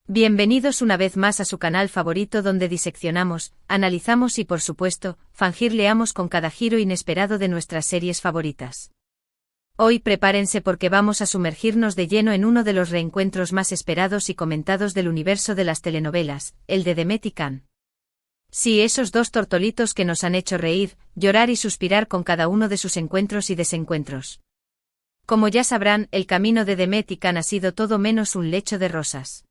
Bienvenidos una vez más a su canal favorito donde diseccionamos, analizamos y por supuesto, fangirleamos con cada giro inesperado de nuestras series favoritas. Hoy prepárense porque vamos a sumergirnos de lleno en uno de los reencuentros más esperados y comentados del universo de las telenovelas, el de Demet y Can. Sí, esos dos tortolitos que nos han hecho reír, llorar y suspirar con cada uno de sus encuentros y desencuentros. Como ya sabrán, el camino de Demet y Can ha sido todo menos un lecho de rosas.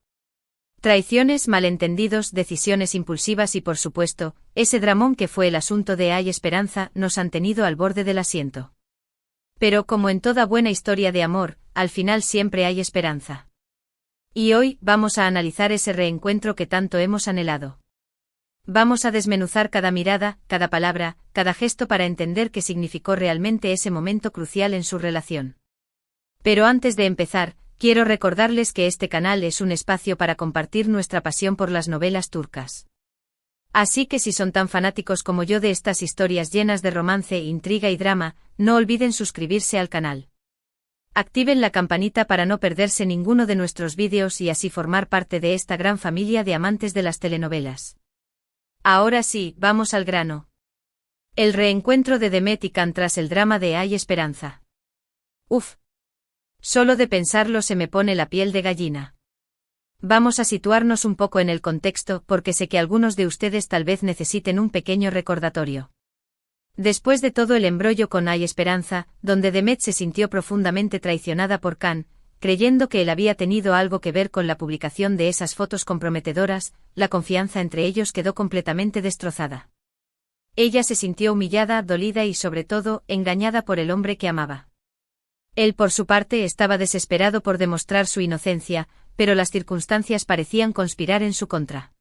Traiciones, malentendidos, decisiones impulsivas y por supuesto, ese dramón que fue el asunto de Hay Esperanza nos han tenido al borde del asiento. Pero como en toda buena historia de amor, al final siempre hay esperanza. Y hoy vamos a analizar ese reencuentro que tanto hemos anhelado. Vamos a desmenuzar cada mirada, cada palabra, cada gesto para entender qué significó realmente ese momento crucial en su relación. Pero antes de empezar, quiero recordarles que este canal es un espacio para compartir nuestra pasión por las novelas turcas. Así que si son tan fanáticos como yo de estas historias llenas de romance, intriga y drama, no olviden suscribirse al canal. Activen la campanita para no perderse ninguno de nuestros vídeos y así formar parte de esta gran familia de amantes de las telenovelas. Ahora sí, vamos al grano. El reencuentro de Demet y Can tras el drama de Hay Esperanza. Uf. Solo de pensarlo se me pone la piel de gallina. Vamos a situarnos un poco en el contexto porque sé que algunos de ustedes tal vez necesiten un pequeño recordatorio. Después de todo el embrollo con Hay Esperanza, donde Demet se sintió profundamente traicionada por Can, creyendo que él había tenido algo que ver con la publicación de esas fotos comprometedoras, la confianza entre ellos quedó completamente destrozada. Ella se sintió humillada, dolida y sobre todo, engañada por el hombre que amaba. Él por su parte estaba desesperado por demostrar su inocencia, pero las circunstancias parecían conspirar en su contra.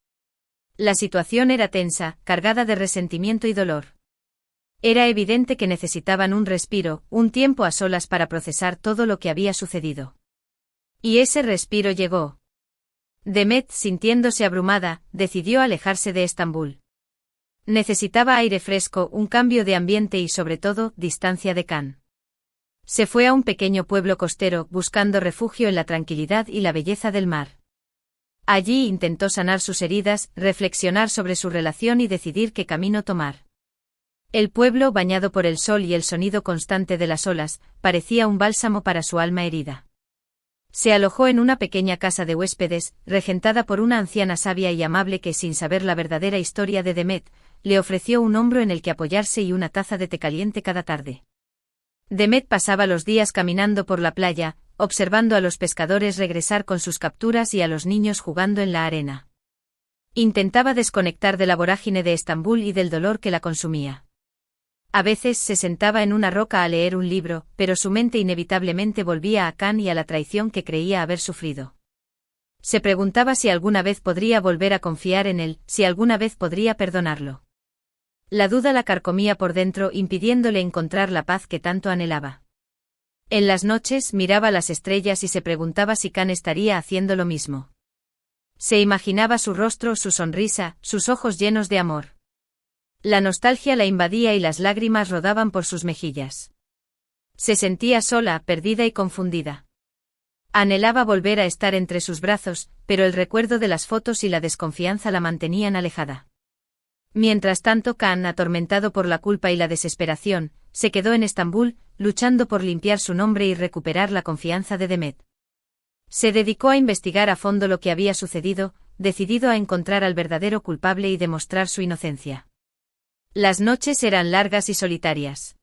La situación era tensa, cargada de resentimiento y dolor. Era evidente que necesitaban un respiro, un tiempo a solas para procesar todo lo que había sucedido. Y ese respiro llegó. Demet, sintiéndose abrumada, decidió alejarse de Estambul. Necesitaba aire fresco, un cambio de ambiente y sobre todo, distancia de Can. Se fue a un pequeño pueblo costero, buscando refugio en la tranquilidad y la belleza del mar. Allí intentó sanar sus heridas, reflexionar sobre su relación y decidir qué camino tomar. El pueblo, bañado por el sol y el sonido constante de las olas, parecía un bálsamo para su alma herida. Se alojó en una pequeña casa de huéspedes, regentada por una anciana sabia y amable que, sin saber la verdadera historia de Demet, le ofreció un hombro en el que apoyarse y una taza de té caliente cada tarde. Demet pasaba los días caminando por la playa, observando a los pescadores regresar con sus capturas y a los niños jugando en la arena. Intentaba desconectar de la vorágine de Estambul y del dolor que la consumía. A veces se sentaba en una roca a leer un libro, pero su mente inevitablemente volvía a Can y a la traición que creía haber sufrido. Se preguntaba si alguna vez podría volver a confiar en él, si alguna vez podría perdonarlo. La duda la carcomía por dentro, impidiéndole encontrar la paz que tanto anhelaba. En las noches miraba las estrellas y se preguntaba si Can estaría haciendo lo mismo. Se imaginaba su rostro, su sonrisa, sus ojos llenos de amor. La nostalgia la invadía y las lágrimas rodaban por sus mejillas. Se sentía sola, perdida y confundida. Anhelaba volver a estar entre sus brazos, pero el recuerdo de las fotos y la desconfianza la mantenían alejada. Mientras tanto, Can, atormentado por la culpa y la desesperación, se quedó en Estambul, luchando por limpiar su nombre y recuperar la confianza de Demet. Se dedicó a investigar a fondo lo que había sucedido, decidido a encontrar al verdadero culpable y demostrar su inocencia. Las noches eran largas y solitarias.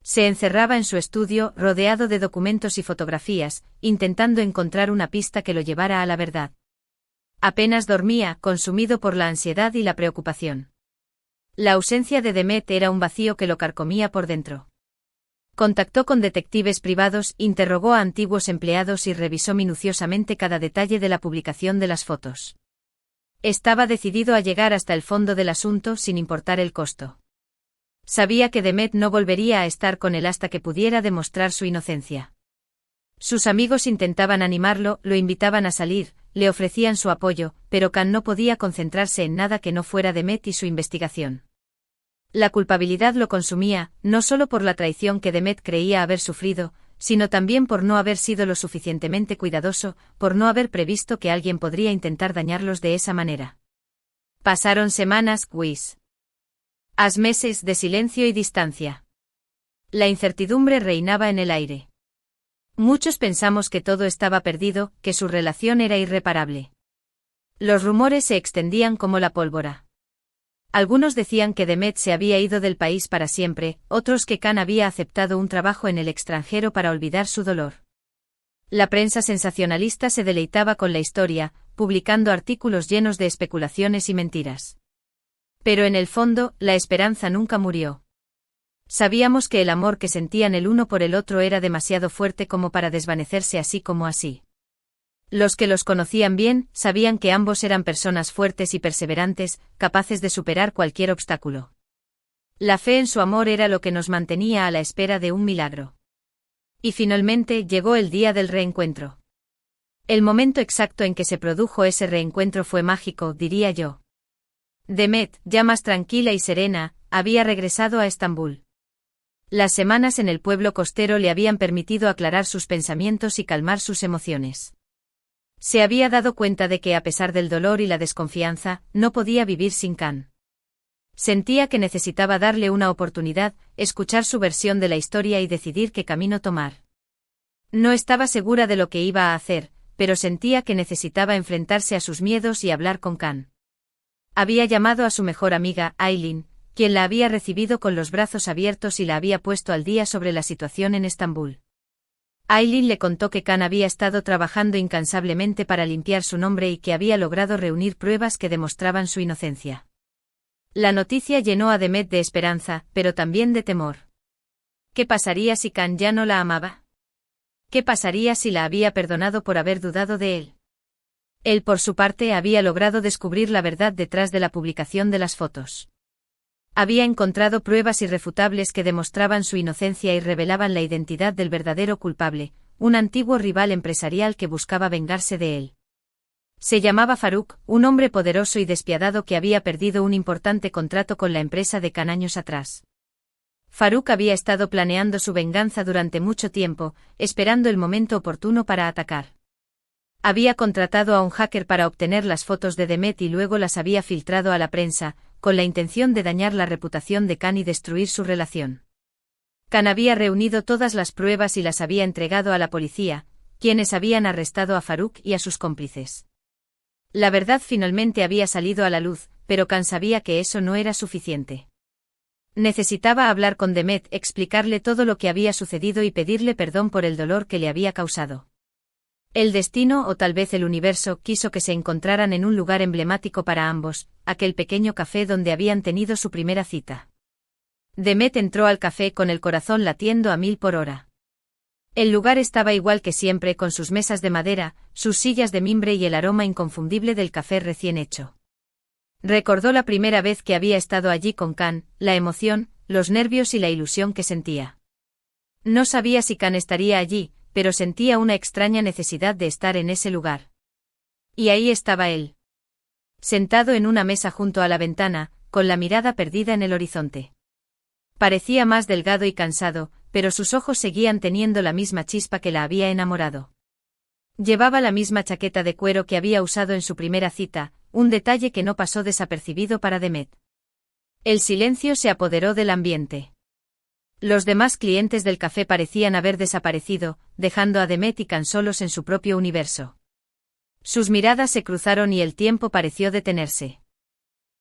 Se encerraba en su estudio, rodeado de documentos y fotografías, intentando encontrar una pista que lo llevara a la verdad. Apenas dormía, consumido por la ansiedad y la preocupación. La ausencia de Demet era un vacío que lo carcomía por dentro. Contactó con detectives privados, interrogó a antiguos empleados y revisó minuciosamente cada detalle de la publicación de las fotos. Estaba decidido a llegar hasta el fondo del asunto sin importar el costo. Sabía que Demet no volvería a estar con él hasta que pudiera demostrar su inocencia. Sus amigos intentaban animarlo, lo invitaban a salir, le ofrecían su apoyo, pero Can no podía concentrarse en nada que no fuera Demet y su investigación. La culpabilidad lo consumía, no solo por la traición que Demet creía haber sufrido, sino también por no haber sido lo suficientemente cuidadoso, por no haber previsto que alguien podría intentar dañarlos de esa manera. Pasaron semanas, meses de silencio y distancia. La incertidumbre reinaba en el aire. Muchos pensamos que todo estaba perdido, que su relación era irreparable. Los rumores se extendían como la pólvora. Algunos decían que Demet se había ido del país para siempre, otros que Khan había aceptado un trabajo en el extranjero para olvidar su dolor. La prensa sensacionalista se deleitaba con la historia, publicando artículos llenos de especulaciones y mentiras. Pero en el fondo, la esperanza nunca murió. Sabíamos que el amor que sentían el uno por el otro era demasiado fuerte como para desvanecerse así como así. Los que los conocían bien, sabían que ambos eran personas fuertes y perseverantes, capaces de superar cualquier obstáculo. La fe en su amor era lo que nos mantenía a la espera de un milagro. Y finalmente llegó el día del reencuentro. El momento exacto en que se produjo ese reencuentro fue mágico, diría yo. Demet, ya más tranquila y serena, había regresado a Estambul. Las semanas en el pueblo costero le habían permitido aclarar sus pensamientos y calmar sus emociones. Se había dado cuenta de que a pesar del dolor y la desconfianza, no podía vivir sin Khan. Sentía que necesitaba darle una oportunidad, escuchar su versión de la historia y decidir qué camino tomar. No estaba segura de lo que iba a hacer, pero sentía que necesitaba enfrentarse a sus miedos y hablar con Khan. Había llamado a su mejor amiga, Aylin, quien la había recibido con los brazos abiertos y la había puesto al día sobre la situación en Estambul. Aylin le contó que Khan había estado trabajando incansablemente para limpiar su nombre y que había logrado reunir pruebas que demostraban su inocencia. La noticia llenó a Demet de esperanza, pero también de temor. ¿Qué pasaría si Khan ya no la amaba? ¿Qué pasaría si la había perdonado por haber dudado de él? Él por su parte había logrado descubrir la verdad detrás de la publicación de las fotos. Había encontrado pruebas irrefutables que demostraban su inocencia y revelaban la identidad del verdadero culpable, un antiguo rival empresarial que buscaba vengarse de él. Se llamaba Faruk, un hombre poderoso y despiadado que había perdido un importante contrato con la empresa de Khan años atrás. Faruk había estado planeando su venganza durante mucho tiempo, esperando el momento oportuno para atacar. Había contratado a un hacker para obtener las fotos de Demet y luego las había filtrado a la prensa, con la intención de dañar la reputación de Khan y destruir su relación. Khan había reunido todas las pruebas y las había entregado a la policía, quienes habían arrestado a Faruk y a sus cómplices. La verdad finalmente había salido a la luz, pero Khan sabía que eso no era suficiente. Necesitaba hablar con Demet, explicarle todo lo que había sucedido y pedirle perdón por el dolor que le había causado. El destino o tal vez el universo quiso que se encontraran en un lugar emblemático para ambos, aquel pequeño café donde habían tenido su primera cita. Demet entró al café con el corazón latiendo a 1000 por hora. El lugar estaba igual que siempre con sus mesas de madera, sus sillas de mimbre y el aroma inconfundible del café recién hecho. Recordó la primera vez que había estado allí con Khan, la emoción, los nervios y la ilusión que sentía. No sabía si Khan estaría allí, pero sentía una extraña necesidad de estar en ese lugar. Y ahí estaba él. Sentado en una mesa junto a la ventana, con la mirada perdida en el horizonte. Parecía más delgado y cansado, pero sus ojos seguían teniendo la misma chispa que la había enamorado. Llevaba la misma chaqueta de cuero que había usado en su primera cita, un detalle que no pasó desapercibido para Demet. El silencio se apoderó del ambiente. Los demás clientes del café parecían haber desaparecido, dejando a Demet y Khan solos en su propio universo. Sus miradas se cruzaron y el tiempo pareció detenerse.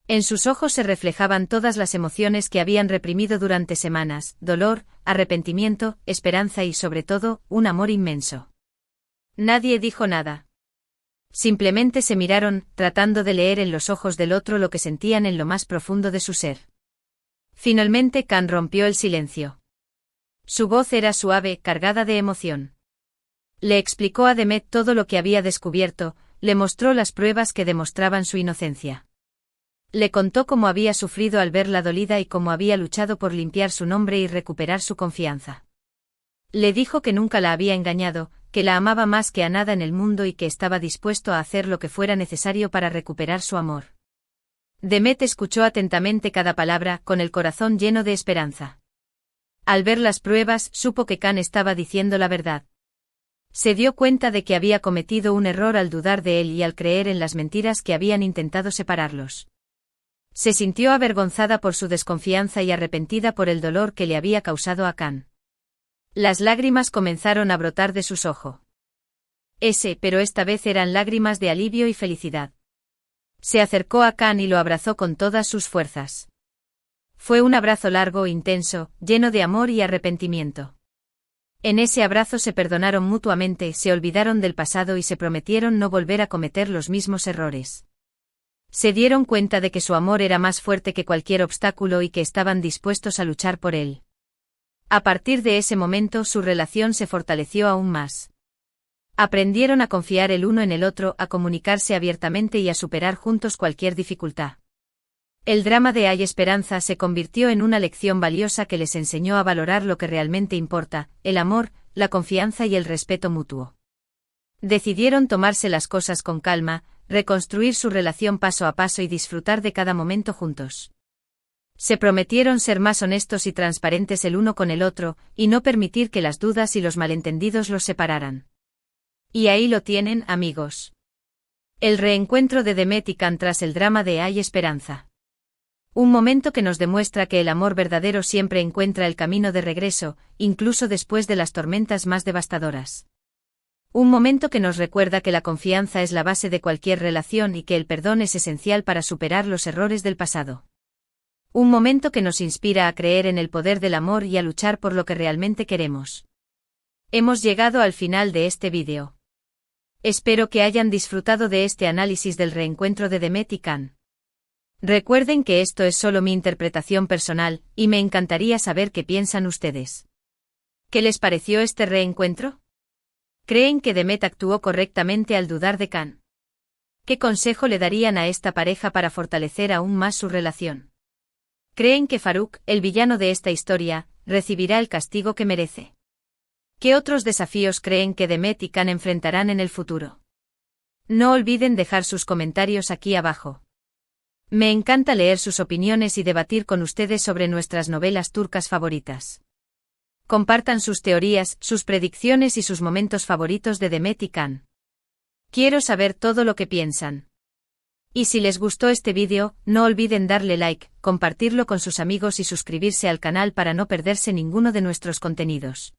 En sus ojos se reflejaban todas las emociones que habían reprimido durante semanas: dolor, arrepentimiento, esperanza y sobre todo, un amor inmenso. Nadie dijo nada. Simplemente se miraron, tratando de leer en los ojos del otro lo que sentían en lo más profundo de su ser. Finalmente Khan rompió el silencio. Su voz era suave, cargada de emoción. Le explicó a Demet todo lo que había descubierto, le mostró las pruebas que demostraban su inocencia. Le contó cómo había sufrido al verla dolida y cómo había luchado por limpiar su nombre y recuperar su confianza. Le dijo que nunca la había engañado, que la amaba más que a nada en el mundo y que estaba dispuesto a hacer lo que fuera necesario para recuperar su amor. Demet escuchó atentamente cada palabra, con el corazón lleno de esperanza. Al ver las pruebas, supo que Khan estaba diciendo la verdad. Se dio cuenta de que había cometido un error al dudar de él y al creer en las mentiras que habían intentado separarlos. Se sintió avergonzada por su desconfianza y arrepentida por el dolor que le había causado a Khan. Las lágrimas comenzaron a brotar de sus ojos. Pero esta vez eran lágrimas de alivio y felicidad. Se acercó a Khan y lo abrazó con todas sus fuerzas. Fue un abrazo largo, intenso, lleno de amor y arrepentimiento. En ese abrazo se perdonaron mutuamente, se olvidaron del pasado y se prometieron no volver a cometer los mismos errores. Se dieron cuenta de que su amor era más fuerte que cualquier obstáculo y que estaban dispuestos a luchar por él. A partir de ese momento su relación se fortaleció aún más. Aprendieron a confiar el uno en el otro, a comunicarse abiertamente y a superar juntos cualquier dificultad. El drama de Hay Esperanza se convirtió en una lección valiosa que les enseñó a valorar lo que realmente importa, el amor, la confianza y el respeto mutuo. Decidieron tomarse las cosas con calma, reconstruir su relación paso a paso y disfrutar de cada momento juntos. Se prometieron ser más honestos y transparentes el uno con el otro, y no permitir que las dudas y los malentendidos los separaran. Y ahí lo tienen, amigos. El reencuentro de Demet y Khan tras el drama de Hay Esperanza. Un momento que nos demuestra que el amor verdadero siempre encuentra el camino de regreso, incluso después de las tormentas más devastadoras. Un momento que nos recuerda que la confianza es la base de cualquier relación y que el perdón es esencial para superar los errores del pasado. Un momento que nos inspira a creer en el poder del amor y a luchar por lo que realmente queremos. Hemos llegado al final de este vídeo. Espero que hayan disfrutado de este análisis del reencuentro de Demet y Khan. Recuerden que esto es solo mi interpretación personal, y me encantaría saber qué piensan ustedes. ¿Qué les pareció este reencuentro? ¿Creen que Demet actuó correctamente al dudar de Khan? ¿Qué consejo le darían a esta pareja para fortalecer aún más su relación? ¿Creen que Farouk, el villano de esta historia, recibirá el castigo que merece? ¿Qué otros desafíos creen que Demet y Khan enfrentarán en el futuro? No olviden dejar sus comentarios aquí abajo. Me encanta leer sus opiniones y debatir con ustedes sobre nuestras novelas turcas favoritas. Compartan sus teorías, sus predicciones y sus momentos favoritos de Demet y Khan. Quiero saber todo lo que piensan. Y si les gustó este vídeo, no olviden darle like, compartirlo con sus amigos y suscribirse al canal para no perderse ninguno de nuestros contenidos.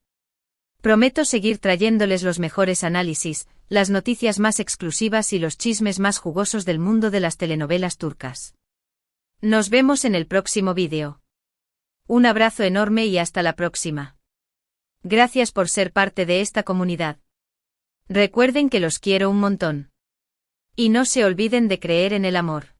Prometo seguir trayéndoles los mejores análisis, las noticias más exclusivas y los chismes más jugosos del mundo de las telenovelas turcas. Nos vemos en el próximo vídeo. Un abrazo enorme y hasta la próxima. Gracias por ser parte de esta comunidad. Recuerden que los quiero un montón. Y no se olviden de creer en el amor.